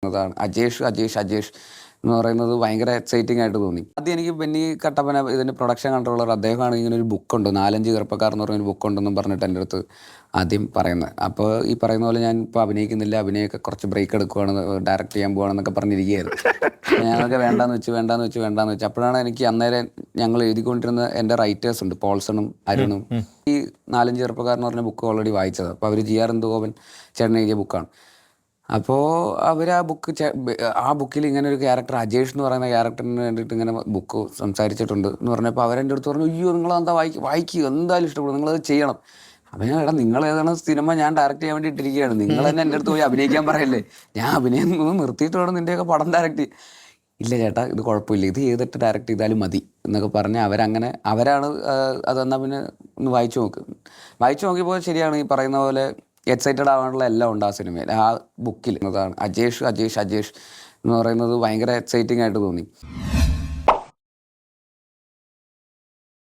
താണ് അജേഷ് എന്ന് പറയുന്നത് ഭയങ്കര എക്സൈറ്റിംഗ് ആയിട്ട് തോന്നി. ആദ്യം എനിക്ക് ബെന്നി കട്ടപ്പന ഇതിൻ്റെ പ്രൊഡക്ഷൻ കൺട്രോളർ അദ്ദേഹമാണ് ഇങ്ങനെ ഒരു ബുക്കുണ്ട് 4-5 ചെറുപ്പക്കാർ എന്ന് പറഞ്ഞൊരു ബുക്കുണ്ടെന്നും പറഞ്ഞിട്ട് എൻ്റെ അടുത്ത് ആദ്യം പറയുന്നത്. അപ്പോൾ ഈ പറയുന്ന പോലെ ഞാൻ ഇപ്പോൾ അഭിനയിക്കുന്നില്ല, അഭിനയമൊക്കെ കുറച്ച് ബ്രേക്ക് എടുക്കുവാണ്, ഡയറക്റ്റ് ചെയ്യാൻ പോവാണെന്നൊക്കെ പറഞ്ഞിരിക്കുകയായിരുന്നു. ഞങ്ങൾക്ക് വേണ്ടാന്ന് വെച്ച് അപ്പോഴാണ് എനിക്ക് അന്നേരം ഞങ്ങൾ എഴുതിക്കൊണ്ടിരുന്ന എൻ്റെ റൈറ്റേഴ്സ് ഉണ്ട്, പോൾസണും അരുണും, ഈ 4-5 ചെറുപ്പക്കാർ എന്ന് പറഞ്ഞ ബുക്ക് ഓൾറെഡി വായിച്ചത്. അപ്പോൾ അവർ GR ഇന്ദുഗോപൻ ചേട്ടൻ എഴുതിയ ബുക്കാണ്. അപ്പോൾ അവർ ആ ബുക്കിൽ ഇങ്ങനെ ഒരു ക്യാരക്ടർ അജേഷ് എന്ന് പറയുന്ന ക്യാരക്ടറിന് വേണ്ടിയിട്ട് ഇങ്ങനെ ബുക്ക് സംസാരിച്ചിട്ടുണ്ട് എന്ന് പറഞ്ഞപ്പോൾ അവരെൻ്റെ അടുത്ത് പറഞ്ഞു, അയ്യോ നിങ്ങളെന്താ വായിക്കുക, എന്തായാലും ഇഷ്ടപ്പെടും, നിങ്ങളത് ചെയ്യണം. അപ്പം ഞാൻ നിങ്ങൾ ഏതാണ് സിനിമ ഞാൻ ഡയറക്റ്റ് ചെയ്യാൻ വേണ്ടി ഇട്ടിരിക്കുകയാണ്, നിങ്ങൾ തന്നെ എൻ്റെ അടുത്ത് പോയി അഭിനയിക്കാൻ പറയല്ലേ, ഞാൻ അഭിനയം നിർത്തിയിട്ട് വേണം നിൻ്റെയൊക്കെ പടം ഡയറക്റ്റ്. ഇല്ല ചേട്ടാ ഇത് കുഴപ്പമില്ല, ഇത് ചെയ്തിട്ട് ഡയറക്റ്റ് ചെയ്താലും മതി എന്നൊക്കെ പറഞ്ഞ് അവരാണ് അതെന്നാൽ പിന്നെ ഒന്ന് വായിച്ചു നോക്കിയപ്പോൾ ശരിയാണ് ഈ പറയുന്ന പോലെ എക്സൈറ്റഡ് ആവാനുള്ള എല്ലാം ഉണ്ട് ആ സിനിമയിൽ. ആ ബുക്കിൽ അതാണ് അജേഷ് എന്ന് പറയുന്നത് ഭയങ്കര എക്സൈറ്റിംഗ് ആയിട്ട് തോന്നി.